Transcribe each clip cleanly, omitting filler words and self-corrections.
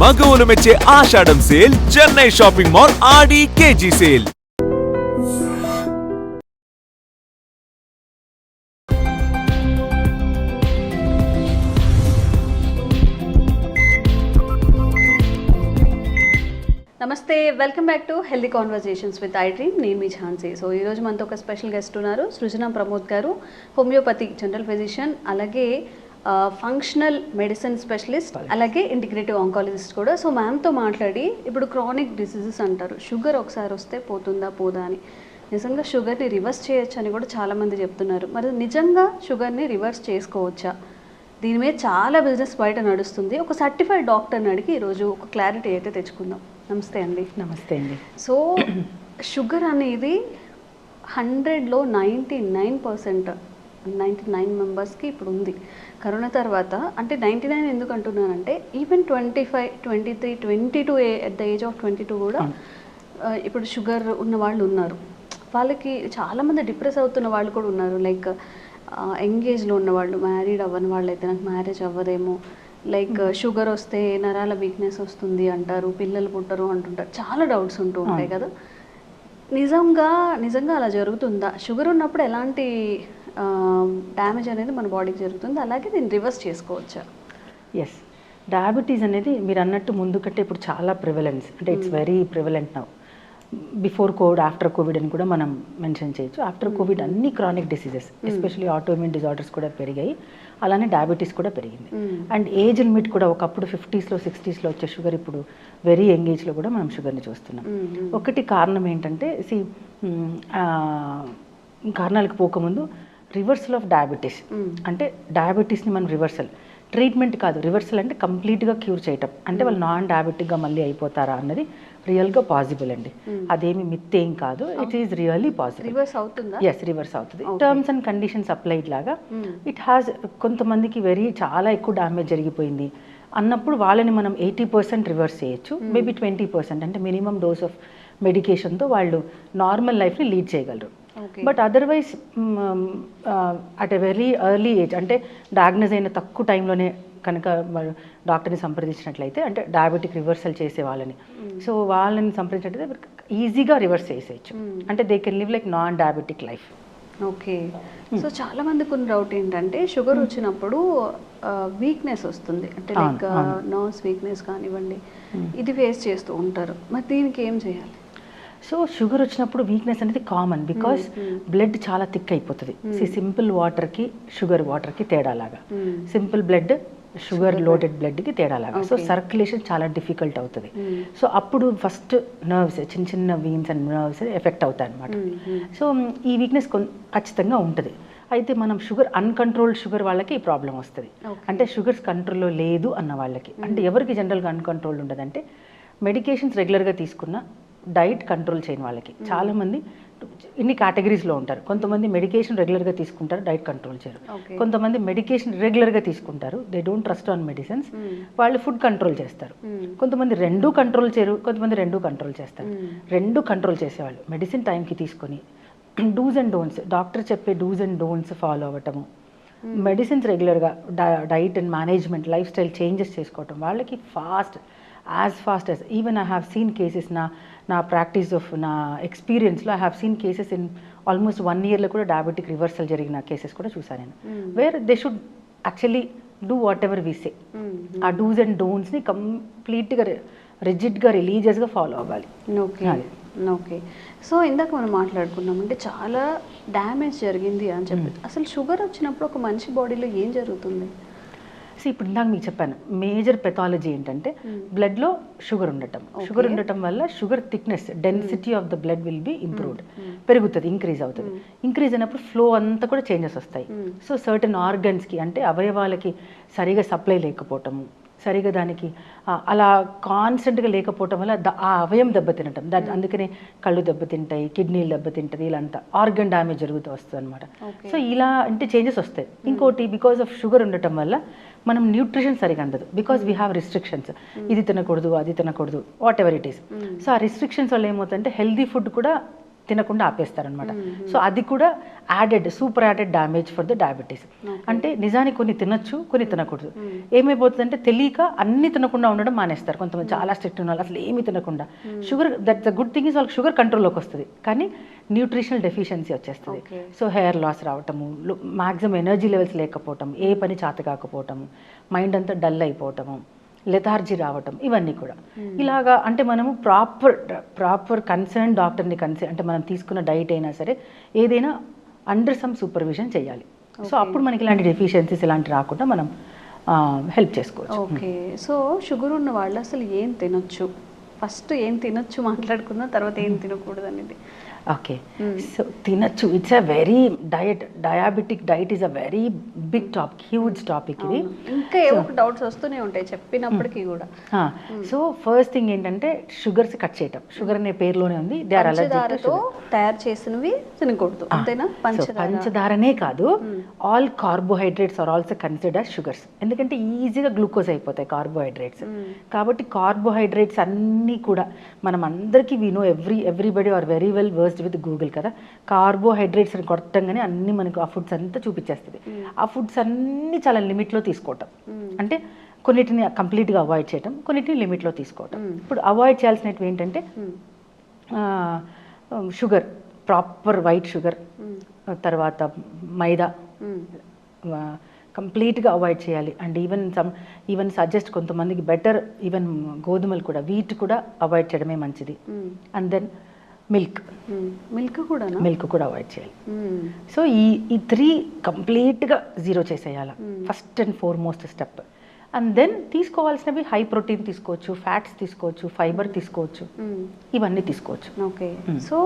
మగవులు మెచ్చే ఆషాఢం sale Chennai shopping mall ఆడి KG sale. నమస్తే, welcome back to healthy conversations with I dream. నేను మీ Jhansi. So ఈరోజు మనతో ఒక స్పెషల్ గెస్ట్ ఉన్నారు, సృజన ప్రమోద్ గారు, హోమియోపతి జనరల్ ఫిజిషియన్, అలాగే ఫంక్షనల్ మెడిసిన్ స్పెషలిస్ట్, అలాగే ఇంటిగ్రేటివ్ ఆంకాలజిస్ట్ కూడా. సో మ్యామ్తో మాట్లాడి ఇప్పుడు క్రానిక్ డిసీజెస్ అంటారు, షుగర్ ఒకసారి వస్తే పోతుందా పోదా అని. నిజంగా షుగర్ని రివర్స్ చేయొచ్చు అని కూడా చాలామంది చెప్తున్నారు. మరి నిజంగా షుగర్ని రివర్స్ చేసుకోవచ్చా? దీని మీద చాలా బిజినెస్ బయట నడుస్తుంది. ఒక సర్టిఫైడ్ డాక్టర్ని అడిగి ఈరోజు ఒక క్లారిటీ అయితే తెచ్చుకుందాం. నమస్తే అండి. నమస్తే అండి. సో షుగర్ అనేది 100లో 99%, 99 మెంబర్స్కి ఇప్పుడు ఉంది. కరోనా తర్వాత అంటే 99 ఎందుకు అంటున్నానంటే even 25, 23, 22 at the age of 22 కూడా ఇప్పుడు షుగర్ ఉన్న వాళ్ళు ఉన్నారు. వాళ్ళకి చాలామంది డిప్రెస్ అవుతున్న వాళ్ళు కూడా ఉన్నారు. లైక్ ఎంగేజ్లో ఉన్నవాళ్ళు, మ్యారీడ్ అవ్వని వాళ్ళు అయితే నాకు మ్యారేజ్ అవ్వదేమో, లైక్ షుగర్ వస్తే నరాల వీక్నెస్ వస్తుంది అంటారు, పిల్లలు పుట్టరు అంటుంటారు, చాలా డౌట్స్ ఉంటూ ఉంటాయి కదా. నిజంగా అలా జరుగుతుందా? షుగర్ ఉన్నప్పుడు ఎలాంటి డ్యామేజ్ అనేది మన బాడీకి జరుగుతుంది, అలాగే దీన్ని రివర్స్ చేసుకోవచ్చా? ఎస్, డయాబెటీస్ అనేది మీరు అన్నట్టు ముందు కంటే ఇప్పుడు చాలా ప్రివలెన్స్, అంటే it's very prevalent now. Before Covid, after Covid అని కూడా మనం మెన్షన్ చేయొచ్చు. ఆఫ్టర్ కోవిడ్ అన్ని chronic diseases, especially autoimmune disorders కూడా పెరిగాయి, అలానే డయాబెటీస్ కూడా పెరిగింది. అండ్ ఏజ్ లిమిట్ కూడా ఒకప్పుడు 50sలో 60sలో వచ్చే షుగర్ ఇప్పుడు వెరీ యంగ్ ఏజ్లో కూడా మనం షుగర్ని చూస్తున్నాం. ఒకటి కారణం ఏంటంటే కారణాలకు పోకముందు రివర్సల్ ఆఫ్ డయాబెటీస్, అంటే డయాబెటీస్ని మనం రివర్సల్ ట్రీట్మెంట్ కాదు, రివర్సల్ అంటే కంప్లీట్గా క్యూర్ చేయటం, అంటే వాళ్ళు నాన్ డయాబెటిక్గా మళ్ళీ అయిపోతారా అన్నది రియల్గా పాసిబుల్ అండి. అదేమి మిత్ ఏం కాదు, it is really possible. Reverse అవుతుందా? ఎస్, రివర్స్ అవుతుంది. టర్మ్స్ అండ్ కండిషన్స్ అప్లైడ్ లాగా ఇట్ హ్యాస్. కొంతమందికి చాలా ఎక్కువ డ్యామేజ్ జరిగిపోయింది అన్నప్పుడు వాళ్ళని మనం 80% రివర్స్ చేయొచ్చు, మేబీ 20% అంటే మినిమం డోస్ ఆఫ్ మెడికేషన్తో వాళ్ళు నార్మల్ లైఫ్ని లీడ్ చేయగలరు. But otherwise at a very early age, అంటే డయాగ్నోజ్ అయిన తక్కువ టైంలోనే కనుక డాక్టర్ని సంప్రదించినట్లయితే, అంటే డయాబెటిక్ రివర్సల్ చేసే వాళ్ళని, సో వాళ్ళని సంప్రదించినట్లయితే ఈజీగా రివర్స్ చేసేయచ్చు, అంటే they can live like non diabetic life. Okay. So చాలా మందికి ఉన్న డౌట్ ఏంటంటే షుగర్ వచ్చినప్పుడు వీక్నెస్ వస్తుంది, అంటే లైక్ నర్వ్స్ వీక్నెస్ కానివ్వండి, ఇది ఫేస్ చేస్తూ ఉంటారు. మరి దీనికి ఏం చేయాలి? సో షుగర్ వచ్చినప్పుడు వీక్నెస్ అనేది కామన్, బికాస్ బ్లడ్ చాలా థిక్ అయిపోతుంది. సింపుల్ వాటర్కి షుగర్ వాటర్కి తేడాలాగా, సింపుల్ బ్లడ్ షుగర్ లోడెడ్ బ్లడ్కి తేడాలాగా. సో సర్క్యులేషన్ చాలా డిఫికల్ట్ అవుతుంది. సో అప్పుడు ఫస్ట్ నర్వ్స్, చిన్న చిన్న వీన్స్ అండ్ నర్వ్స్ ఎఫెక్ట్ అవుతాయి అనమాట. సో ఈ వీక్నెస్ ఖచ్చితంగా ఉంటుంది. అయితే మనం షుగర్ అన్కంట్రోల్డ్ షుగర్ వాళ్ళకి ఈ ప్రాబ్లం వస్తుంది. అంటే షుగర్స్ కంట్రోల్లో లేదు అన్న వాళ్ళకి, అంటే ఎవరికి జనరల్గా అన్కంట్రోల్డ్ ఉండదంటే మెడికేషన్స్ రెగ్యులర్గా తీసుకున్న, డైట్ కంట్రోల్ చేయని వాళ్ళకి. చాలామంది ఇన్ని కేటగిరీస్లో ఉంటారు. కొంతమంది మెడికేషన్ రెగ్యులర్గా తీసుకుంటారు, డైట్ కంట్రోల్ చేయరు. కొంతమంది మెడికేషన్ రెగ్యులర్గా తీసుకుంటారు, they don't trust on medicines, వాళ్ళు ఫుడ్ కంట్రోల్ చేస్తారు. కొంతమంది రెండూ కంట్రోల్ చేయరు, కొంతమంది రెండూ కంట్రోల్ చేస్తారు. రెండు కంట్రోల్ చేసేవాళ్ళు మెడిసిన్ టైంకి తీసుకొని డూస్ అండ్ డోంట్స్, డాక్టర్ చెప్పే డూస్ అండ్ డోంట్స్ ఫాలో అవ్వటము, మెడిసిన్స్ రెగ్యులర్గా, diet and management, life style changes చేసుకోవటం, వాళ్ళకి as fast as even I have seen cases, నా ప్రాక్టీస్ ఆఫ్ నా ఎక్స్పీరియన్స్లో I have seen cases in almost 1 yearలో కూడా డయాబెటిక్ రివర్సల్ జరిగిన కేసెస్ కూడా చూసాను నేను. Where they should actually do whatever we say. ఆ డూస్ అండ్ డోంట్స్ని కంప్లీట్గా రిజిడ్గా రిలీజియస్గా ఫాలో అవ్వాలి. ఓకే. సో ఇందాక మనం మాట్లాడుకున్నాం, అంటే చాలా డ్యామేజ్ జరిగింది అని చెప్పి. అసలు షుగర్ వచ్చినప్పుడు ఒక మనిషి బాడీలో ఏం జరుగుతుంది? సో ఇప్పుడు ఇందాక మీకు చెప్పాను, మేజర్ పెథాలజీ ఏంటంటే బ్లడ్లో షుగర్ ఉండటం వల్ల sugar thickness, density of the blood will be improved, పెరుగుతుంది, ఇంక్రీజ్ అవుతుంది. ఇంక్రీజ్ అయినప్పుడు ఫ్లో అంతా కూడా చేంజెస్ వస్తాయి. సో సర్టన్ ఆర్గన్స్కి, అంటే అవయవాలకి సరిగా సప్లై లేకపోవటము, సరిగా దానికి అలా కాన్స్టెంట్గా లేకపోవటం వల్ల ఆ అవయం దెబ్బతినటం, అందుకనే కళ్ళు దెబ్బతింటాయి, కిడ్నీలు దెబ్బతింటుంది, ఇలా అంతా ఆర్గన్ డ్యామేజ్ జరుగుతూ వస్తుంది అనమాట. సో ఇలా అంటే చేంజెస్ వస్తాయి. ఇంకోటి, బికాస్ ఆఫ్ షుగర్ ఉండటం వల్ల మనం న్యూట్రిషన్ సరిగా అందదు, బికాస్ వీ హ్యావ్ రిస్ట్రిక్షన్స్, ఇది తినకూడదు, అది తినకూడదు, what ever it is. So ఆ రిస్ట్రిక్షన్స్ వల్ల ఏమవుతుందంటే హెల్దీ ఫుడ్ కూడా తినకుండా ఆపేస్తారనమాట. సో అది కూడా super added damage for the diabetes. అంటే నిజానికి కొన్ని తినొచ్చు, కొన్ని తినకూడదు. ఏమైపోతుందంటే తెలియక అన్ని తినకుండా ఉండడం మానేస్తారు కొంతమంది, చాలా స్ట్రిక్ట్ ఉన్న వాళ్ళు అసలు ఏమీ తినకుండా. Sugar, that the good thing is వాళ్ళకి షుగర్ కంట్రోల్లోకి వస్తుంది, కానీ న్యూట్రిషనల్ డెఫిషియన్సీ వచ్చేస్తుంది. సో హెయిర్ లాస్ రావటము, మ్యాక్సిమం ఎనర్జీ లెవెల్స్ లేకపోవటం, ఏ పని చేత కాకపోవటము, మైండ్ అంతా డల్ అయిపోవటము, లెథార్జీ రావటం, ఇవన్నీ కూడా. ఇలాగా అంటే మనము ప్రాపర్ కన్సర్న్ డాక్టర్ని అంటే మనం తీసుకున్న డైట్ అయినా సరే ఏదైనా అండర్ సమ్ సూపర్విజన్ చేయాలి. సో అప్పుడు మనకి ఇలాంటి డెఫిషియన్సీస్ ఇలాంటి రాకుండా మనం హెల్ప్ చేసుకోవచ్చు. ఓకే, సో షుగర్ ఉన్న వాళ్ళు అసలు ఏం తినొచ్చు, ఫస్ట్ ఏం తినొచ్చు మాట్లాడుకుందాం, తర్వాత ఏం తినకూడదు అనేది. ఓకే, సో తినచ్చు, it's a very diabetic diet is a very big topic, huge topic ఇది. ఇంకా ఏవో డౌట్స్ వస్తూనే ఉంటాయి చెప్పినప్పటికీ కూడా. సో ఫస్ట్ థింగ్ ఏంటంటే షుగర్స్ కట్ చేయటం. షుగర్ అనే పేరులోనే ఉంది, దే ఆర్ అలర్జిక్ టు తయారు చేసినవి తినకూడదు, అంతేనా? పంచదారనే కాదు, all carbohydrates are also considered as sugars. ఎందుకంటే ఈజీగా గ్లూకోజ్ అయిపోతాయి కార్బోహైడ్రేట్స్. కాబట్టి కార్బోహైడ్రేట్స్ అన్నీ కూడా మనం అందరికీ we know everybody are very well versed with Google కదా. కార్బోహైడ్రేట్స్ అని కొట్టంగానే అన్ని మనకు ఆ ఫుడ్స్ అంతా చూపించేస్తుంది. ఆ ఫుడ్స్ అన్నీ చాలా లిమిట్లో తీసుకోవటం, అంటే కొన్నిటిని కంప్లీట్గా అవాయిడ్ చేయటం, కొన్నిటిని లిమిట్లో తీసుకోవటం. ఇప్పుడు అవాయిడ్ చేయాల్సినవి ఏంటంటే షుగర్, ప్రాపర్ వైట్ షుగర్, తర్వాత మైదా కంప్లీట్గా అవాయిడ్ చేయాలి. అండ్ ఈవెన్ సజెస్ట్ కొంతమందికి బెటర్ ఈవెన్ గోధుమలు కూడా, వీట్ కూడా అవాయిడ్ చేయడమే మంచిది. అండ్ దెన్ మిల్క్ కూడా అవాయిడ్ చేయాలి. సో ఈ 3 కంప్లీట్గా జీరో చేసేయాలి, first and foremost step. And then తీసుకోవాల్సినవి హై ప్రోటీన్ తీసుకోవచ్చు, ఫ్యాట్స్ తీసుకోవచ్చు, ఫైబర్ తీసుకోవచ్చు, ఇవన్నీ తీసుకోవచ్చు. ఓకే, సో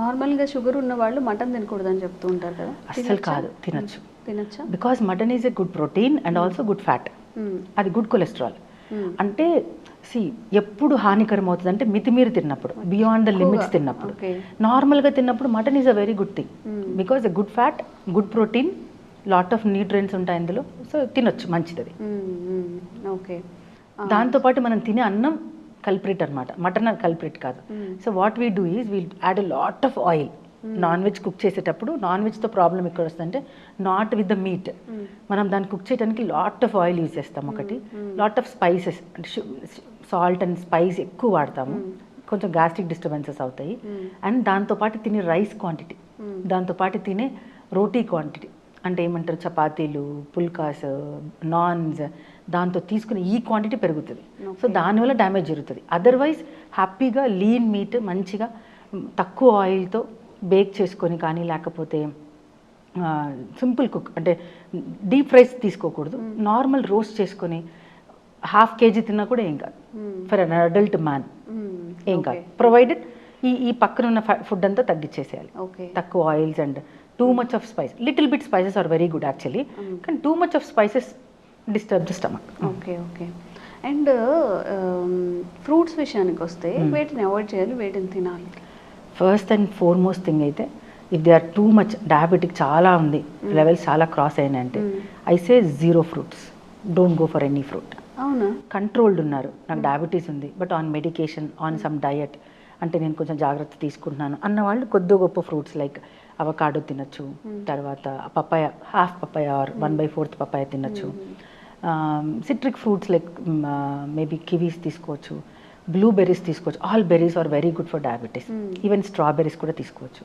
నార్మల్గా షుగర్ ఉన్న వాళ్ళు మటన్ తినకూడదని చెప్తూ ఉంటారు కదా. అస్సలు కాదు, తినొచ్చా? Because mutton is a good protein and also good fat, అది గుడ్ కొలెస్ట్రాల్. అంటే ఎప్పుడు హానికరం అవుతుంది అంటే మితిమీరి తిన్నప్పుడు, బియాండ్ ద లిమిట్స్ తిన్నప్పుడు. నార్మల్గా తిన్నప్పుడు mutton is a very good thing, because a good fat, good protein, lot of nutrients ఉంటాయి అందులో. సో తినొచ్చు, మంచిది. ఓకే, దాంతోపాటు మనం తినే అన్నం కల్ప్రిట్ అనమాట, మటన్ కల్ప్రిట్ కాదు. So what we do is we'll add a lot of oil. Non veg cook చేసేటప్పుడు నాన్ వెజ్తో ప్రాబ్లం ఎక్కడ వస్తుందంటే నాట్ విత్ ద మీట్, మనం దాన్ని కుక్ చేయడానికి లాట్ ఆఫ్ ఆయిల్ యూజ్ చేస్తాం. ఒకటి, lot of spices, salt and spice ఎక్కువ వాడతాము, కొంచెం గ్యాస్ట్రిక్ డిస్టర్బెన్సెస్ అవుతాయి. అండ్ దాంతోపాటు తినే రైస్ క్వాంటిటీ, దాంతోపాటు తినే రోటీ క్వాంటిటీ, అంటే ఏమంటారు చపాతీలు, పుల్కాస్, నాన్స్, దాంతో తీసుకునే ఈ క్వాంటిటీ పెరుగుతుంది. సో దానివల్ల డ్యామేజ్ జరుగుతుంది. అదర్వైజ్ హ్యాపీగా లీన్ మీట్ మంచిగా తక్కువ ఆయిల్తో బేక్ చేసుకొని కానీ, లేకపోతే సింపుల్ కుక్ అంటే డీప్ ఫ్రైస్ తీసుకోకూడదు, నార్మల్ రోస్ట్ చేసుకొని ½ kg తిన్నా కూడా ఏం కాదు ఫర్ అన్ అడల్ట్ మ్యాన్, ఏం కాదు. ప్రొవైడెడ్ ఈ పక్కన ఉన్న ఫుడ్ అంతా తగ్గించేసేయాలి, తక్కువ oils and too much of spice. Little bit spices are very good actually, కానీ too much of spices disturb the stomach. Okay. And fruits విషయానికి వస్తే వేటిని అవాయిడ్ చేయాలి, వేటిని తినాలి? ఫస్ట్ అండ్ ఫార్మోస్ట్ థింగ్ అయితే, if they are too much diabetic చాలా ఉంది, లెవెల్స్ చాలా క్రాస్ అయినాయంటే, I say 0 fruits, don't go for any fruit. అవునా? కంట్రోల్డ్ ఉన్నారు, నాకు డయాబెటీస్ ఉంది but on medication, on some diet, అంటే నేను కొంచెం జాగ్రత్త తీసుకుంటున్నాను అన్న వాళ్ళు కొద్ది గొప్ప ఫ్రూట్స్ లైక్ అవకాడో తినచ్చు, తర్వాత papaya, half papaya or 1/4 papaya తినచ్చు. Citric fruits like maybe kiwis తీసుకోవచ్చు, బ్లూబెర్రీస్ తీసుకోవచ్చు. All berries are very good for diabetes. Even strawberries కూడా తీసుకోవచ్చు.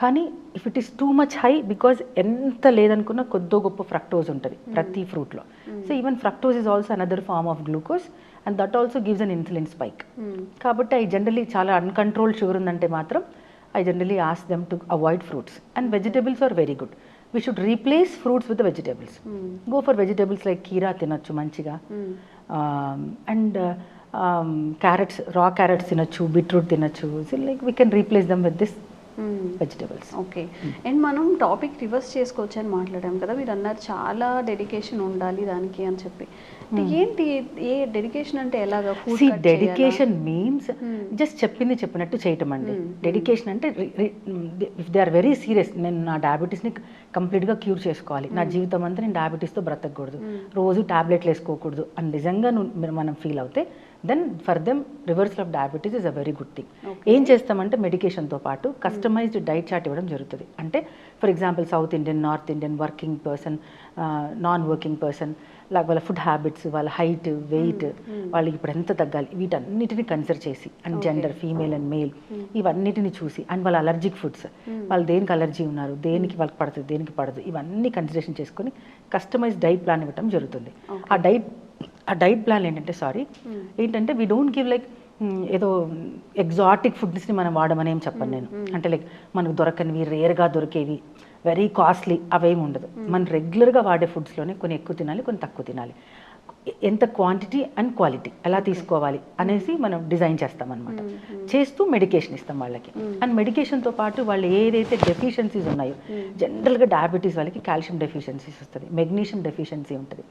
కానీ if it is too much high, because ఎంత లేదనుకున్నా కొద్దో గొప్ప ఫ్రక్టోజ్ ఉంటుంది ప్రతి ఫ్రూట్లో. So even fructose is also another form of glucose and that also gives an insulin spike. కాబట్టి ఐ జనరలీ చాలా అన్కంట్రోల్డ్ షుగర్ ఉందంటే మాత్రం I generally ask them to avoid fruits. And vegetables are very good. We should replace fruits with vegetables. Go for vegetables like కీరా తినొచ్చు మంచిగా, and carrots, raw carrots తినొచ్చు, beetroot తినొచ్చు. So like we can replace them with this vegetables. Okay. And మనం topic reverse చేసుకోవచ్చు అని మాట్లాడాం కదా, మీరు అన్నారు చాలా డెడికేషన్ ఉండాలి దానికి అని చెప్పి. ఏంటి ఏ డెడికేషన్ అంటే ఎలాగా? డెడికేషన్ మీన్స్ జస్ట్ చెప్పినట్టు చేయటం అండి. డెడికేషన్ అంటే if they are very serious, నేను నా డయాబెటీస్ని కంప్లీట్గా క్యూర్ చేసుకోవాలి, నా జీవితం అంతా నేను డయాబెటీస్తో బ్రతకూడదు, రోజు టాబ్లెట్లు వేసుకోకూడదు అని నిజంగా మనం ఫీల్ అవుతే then for them reversal of diabetes is a very good thing. ఏం చేస్తామంటే మెడికేషన్తో పాటు కస్టమైజ్డ్ డైట్ చార్ట్ ఇవ్వడం జరుగుతుంది. అంటే for example south Indian, north Indian, working person, non working person, వాళ్ళ ఫుడ్ హ్యాబిట్స్, వాళ్ళ హైట్, వెయిట్, వాళ్ళకి ఇప్పుడు ఎంత తగ్గాలి, వీటన్నిటిని కన్సిడర్ చేసి, and gender, female and male, ఇవన్నిటిని చూసి, అండ్ వాళ్ళ అలర్జిక్ ఫుడ్స్, వాళ్ళు దేనికి అలర్జీ ఉన్నారు, దేనికి వాళ్ళకి పడుతుంది, దేనికి పడదు, ఇవన్నీ కన్సిడరేషన్ చేసుకొని కస్టమైజ్ డైట్ ప్లాన్ ఇవ్వడం జరుగుతుంది. ఆ డైట్ ప్లాన్ ఏంటంటే వీ డోంట్ గివ్ లైక్ ఏదో ఎగ్జాటిక్ ఫుడ్స్ని మనం వాడమని ఏం చెప్పను నేను. అంటే లైక్ మనకు దొరకనివి, రేర్గా దొరికేవి, వెరీ కాస్ట్లీ అవేమి ఉండదు. మనం రెగ్యులర్గా వాడే ఫుడ్స్లోనే కొన్ని ఎక్కువ తినాలి, కొన్ని తక్కువ తినాలి, ఎంత క్వాంటిటీ అండ్ క్వాలిటీ ఎలా తీసుకోవాలి అనేసి మనం డిజైన్ చేస్తామన్నమాట. చేస్తూ మెడికేషన్ ఇస్తాం వాళ్ళకి. అండ్ మెడికేషన్తో పాటు వాళ్ళు ఏదైతే డెఫిషియన్సీస్ ఉన్నాయో, జనరల్గా డయాబెటీస్ వాళ్ళకి కాల్షియం డెఫిషియన్సీస్ వస్తుంది, మెగ్నీషియం డెఫిషియన్సీ ఉంటుంది,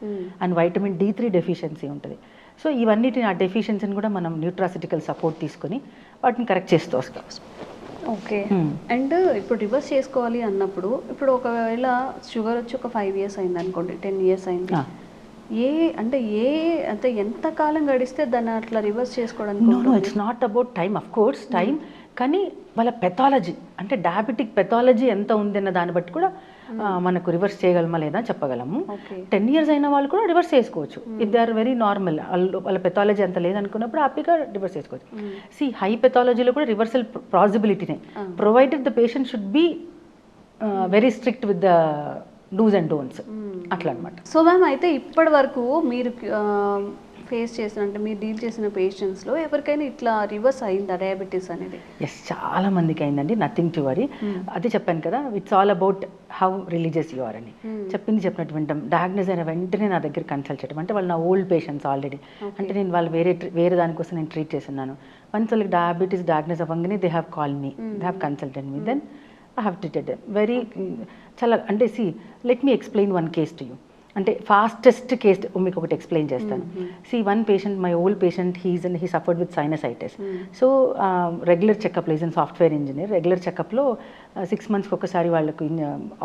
అండ్ వైటమిన్ D3 డెఫిషియన్సీ ఉంటుంది. సో ఇవన్నిటిని, ఆ డెఫిషియన్సీని కూడా మనం న్యూట్రాసిటికల్ సపోర్ట్ తీసుకొని వాటిని కరెక్ట్ చేస్తూ వస్తాం. ఓకే. అండ్ ఇప్పుడు రివర్స్ చేసుకోవాలి అన్నప్పుడు, ఇప్పుడు ఒకవేళ షుగర్ వచ్చి ఒక 5 years అయింది అనుకోండి, 10 years అయింది, అంటే ఎంత కాలం గడిస్తే దాన్ని అట్లా రివర్స్ చేసుకోవడానికి? No, it's not about time, of course time, కానీ వాళ్ళ పెథాలజీ, అంటే డయాబెటిక్ పెథాలజీ ఎంత ఉందన్న దాన్ని బట్టి కూడా మనకు రివర్స్ చేయగలమా లేదా చెప్పగలము. 10 years అయిన వాళ్ళు కూడా రివర్స్ చేసుకోవచ్చు if they are very normal. వాళ్ళ పెథాలజీ అంత లేదనుకున్నప్పుడు హ్యాపీగా రివర్స్ చేసుకోవచ్చు. హై పెథాలజీలో కూడా రివర్సల్ పాసిబిలిటీనే, provided the patient should be very strict with the dos and don'ts, అట్లా అనమాట. సో మ్యామ్, అయితే ఇప్పటి వరకు మీరు ఫేస్ చేసిన, అంటే మీరు డీల్ చేసిన పేషెంట్స్లో ఎవరికైనా ఇట్లా రివర్స్ అయిందా డయాబెటీస్ అనేది? ఎస్, చాలా మందికి అయిందండి. Nothing to worry. అదే చెప్పాను కదా, it's all about how religious you are అని. చెప్పినట్టు వింటాం. డయాగ్నోస్ అయిన వెంటనే నా దగ్గర కన్సల్ట్ చేయడం, అంటే వాళ్ళు నా ఓల్డ్ పేషెంట్స్ ఆల్రెడీ, అంటే నేను వాళ్ళు వేరే దానికోసం నేను ట్రీట్ చేస్తున్నాను. వన్స్ వాళ్ళకి డయాబెటీస్ డయాగ్నోస్ అవ్వగానే they have call me, they have consulted me, then I have treated them very చాలా. అంటే let me explain one case to you. అంటే ఫాస్టెస్ట్ కేస్ మీకు ఒకటి ఎక్స్ప్లెయిన్ చేస్తాను. One patient, my old patient, he suffered with sinusitis. So regular checkup, is an software engineer. Regular చెకప్లో 6 monthsకి ఒకసారి వాళ్ళకు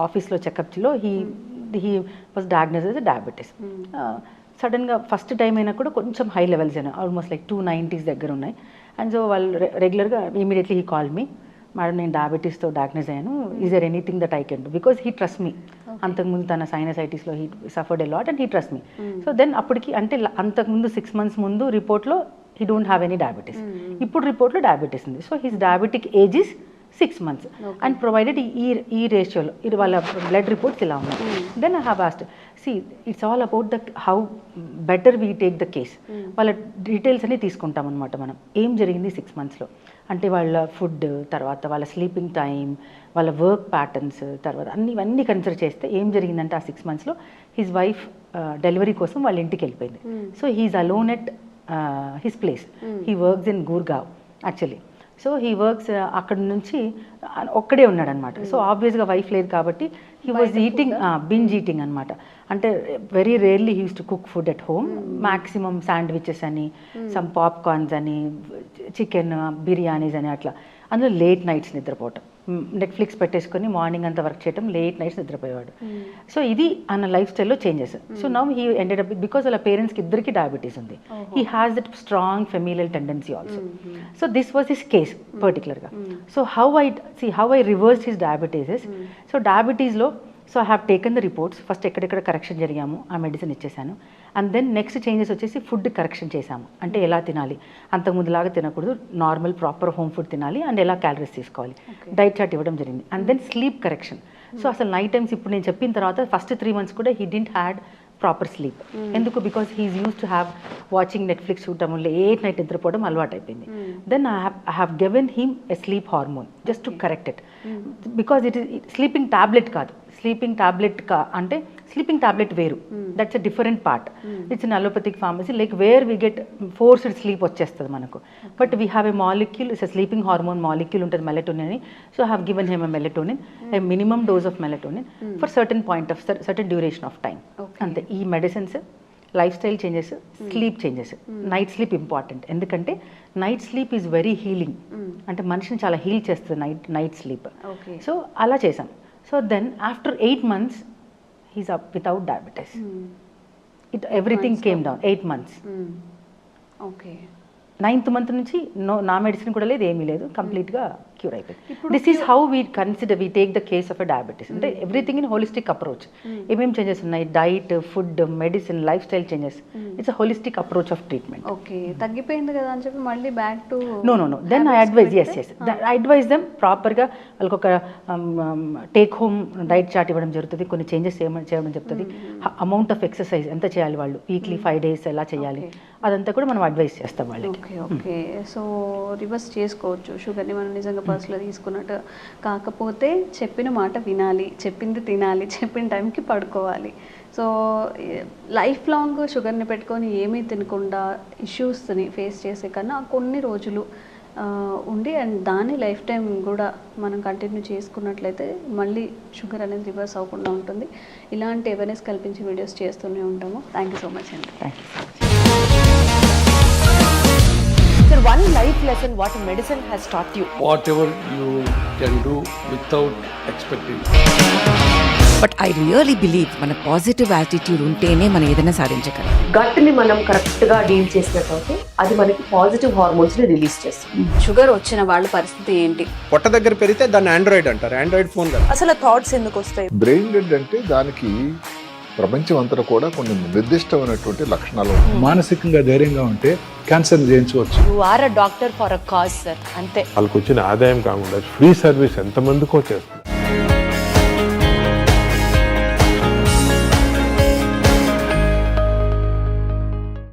ఆఫీస్లో చెకప్లో he was diagnose as diabetes. సడన్గా ఫస్ట్ టైం అయినా కూడా కొంచెం హై లెవెల్స్ అయినా, ఆల్మోస్ట్ లైక్ 290s దగ్గర ఉన్నాయి. అండ్ సో వాళ్ళు రెగ్యులర్గా immediately he call me, madam నేను డయాబెటీస్తో డయాగ్నోస్ అయ్యాను, is there anything that I can do, because he trust me. అంతకుముందు తన సైనసైటిస్లో he suffered a lot and he trust me. So then అప్పటికి, అంటే అంతకుముందు 6 months ముందు రిపోర్ట్లో he don't have any diabetes, ఇప్పుడు రిపోర్ట్లో డయాబెటీస్ ఉంది. So his diabetic age is 6 months and provided ఈ రేషియోలో ఇది వాళ్ళ బ్లడ్ రిపోర్ట్స్ ఇలా ఉన్నాయి. Then I have asked, it's all about the how better we take the case. వాళ్ళ డీటెయిల్స్ అన్ని తీసుకుంటాం అనమాట మనం. ఏం జరిగింది 6 monthsలో, అంటే వాళ్ళ ఫుడ్, తర్వాత వాళ్ళ స్లీపింగ్ టైం, వాళ్ళ వర్క్ ప్యాటర్న్స్, తర్వాత ఇవన్నీ కన్సిడర్ చేస్తే ఏం జరిగిందంటే ఆ 6 monthsలో హిజ్ వైఫ్ డెలివరీ కోసం వాళ్ళ ఇంటికి వెళ్ళిపోయింది. So he's alone at his place. He works in Gurgaon actually. So he works అక్కడ నుంచి ఒక్కడే ఉన్నాడనమాట. సో ఆబ్వియస్గా వైఫ్ లేదు కాబట్టి he was eating, binge eating అనమాట. అంటే very rarely he use to cook food at home. Maximum sandwiches అని, సమ్ పాప్కార్న్స్ అని, చికెన్ బిర్యానీస్ అని, అట్లా. అందులో లేట్ నైట్స్ నిద్రపోవటం, నెట్ఫ్లిక్స్ పెట్టేసుకొని మార్నింగ్ అంతా వర్క్ చేయటం, లేట్ నైట్స్ నిద్రపోయేవాడు. సో ఇది అన్న లైఫ్ స్టైల్లో changes. So now he ended up, because వాళ్ళ పేరెంట్స్కి ఇద్దరికి డయాబెటీస్ ఉంది. He has that strong familial tendency also. So this was his case పర్టికులర్గా. So how I reversed his diabetes. So డయాబెటీస్లో I have taken the reports. First ఎక్కడెక్కడ correction జరిగాము ఆ మెడిసిన్ ఇచ్చేసాను. అండ్ దెన్ నెక్స్ట్ చేంజెస్ వచ్చేసి food correction చేశాము. అంటే ఎలా తినాలి, అంతకుముందులాగా తినకూడదు, నార్మల్ ప్రాపర్ హోమ్ ఫుడ్ తినాలి, అండ్ ఎలా క్యాలరీస్ తీసుకోవాలి, డైట్ చార్ట్ ఇవ్వడం జరిగింది. And then sleep correction. So అసలు నైట్ టైమ్స్ ఇప్పుడు నేను చెప్పిన తర్వాత ఫస్ట్ 3 months కూడా he didn't had proper sleep. ఎందుకు? Because he's use to have watching Netflix చూడటం, లేట్ నైట్ నిద్రపోవడం అలవాటు అయిపోయింది. Then I have given him a sleep hormone just to correct it. Because it is sleeping tablet కాదు, sleeping tablet అంటే sleeping tablet వేరు, that's a different part. It's in allopathic pharmacy, like where we get forced sleep వచ్చేస్తుంది మనకు. But we have a molecule, it's a sleeping hormone molecule ఉంటుంది, melatonin అని. So I have given him a melatonin, a minimum dose of melatonin for certain duration of time. అంతే. ఈ medicines, life style changes, sleep changes. Night sleep important, ఎందుకంటే night sleep is very healing. అంటే మనిషిని చాలా heal చేస్తుంది night sleep. So అలా చేసాం. So then after 8 months he's up without diabetes. Everything came down. 8 months. Okay. 9th month నుంచి నా medicine కూడా లేదు, ఏమీ లేదు, కంప్లీట్గా క్యూర్ అయిపోయింది. This is how we consider we take the case of a diabetes. అంటే ఎవ్రీథింగ్ ఇన్ హోలిస్టిక్ అప్రోచ్. ఏమేమి చేంజెస్ ఉన్నాయి, diet, food, medicine, life style changes. It's a holistic approach of treatment. Okay, తగ్గిపోయింది కదా అని చెప్పి మళ్ళీ back to no then I advise I advise them ప్రాపర్గా వాళ్ళకి ఒక టేక్ హోమ్ డైట్ చార్ట్ ఇవ్వడం జరుగుతుంది, కొన్ని చేంజెస్ చేయడం చెప్తుంది, అమౌంట్ ఆఫ్ ఎక్సర్సైజ్ ఎంత చేయాలి వాళ్ళు, వీక్లీ 5 days ఎలా చేయాలి, అదంతా కూడా మనం అడ్వైస్ చేస్తాం వాళ్ళకి. ఓకే. సో రివర్స్ చేసుకోవచ్చు షుగర్ని మనం నిజంగా పర్సులో తీసుకున్నట్టు. కాకపోతే చెప్పిన మాట వినాలి, చెప్పింది తినాలి, చెప్పిన టైంకి పడుకోవాలి. సో లైఫ్ లాంగ్ షుగర్ని పెట్టుకొని ఏమీ తినకుండా ఇష్యూస్ని ఫేస్ చేసే కన్నా కొన్ని రోజులు ఉండి అండ్ దాన్ని లైఫ్ టైం కూడా మనం కంటిన్యూ చేసుకున్నట్లయితే మళ్ళీ షుగర్ అనేది రివర్స్ అవ్వకుండా ఉంటుంది. ఇలాంటి అవేర్నెస్ కల్పించి వీడియోస్ చేస్తూనే ఉంటాము. థ్యాంక్ యూ సో మచ్ అండి. Thank you. Sir, one life lesson what medicine has taught you. Whatever you can do without expecting. But I really believe మన పాజిటివ్ యాటిట్యూడ్ ఉంటేనే మనం ఏదైనా సాధించగలం. గట్ని మనం కరెక్ట్గా డీల్ చేసినట్లయితే అది మనకి పాజిటివ్ హార్మోన్స్ని రిలీజ్ చేస్తుంది. షుగర్ వచ్చిన వాళ్ళ పరిస్థితి ఏంటి? పొట్ట దగ్గర పెరిగితే దాన్ని ఆండ్రాయిడ్ అంటారు, ఆండ్రాయిడ్ ఫోన్ కదా. అసలు థాట్స్ ఎందుకు వస్తాయి? బ్రెయిన్ డెడ్ అంటే దానికి ప్రపంచం అంతా కూడా కొన్ని నిర్దిష్టమైనటువంటి లక్షణాలు ఉన్నాయి. మానసికంగా ధైర్యంగా ఉంటే క్యాన్సర్ జయించవచ్చు. You are a doctor for a cause sir, అంతే. వాళ్ళకి వచ్చిన ఆదాయం కాకుండా ఫ్రీ సర్వీస్ ఎంతమందికో చేస్తుంది.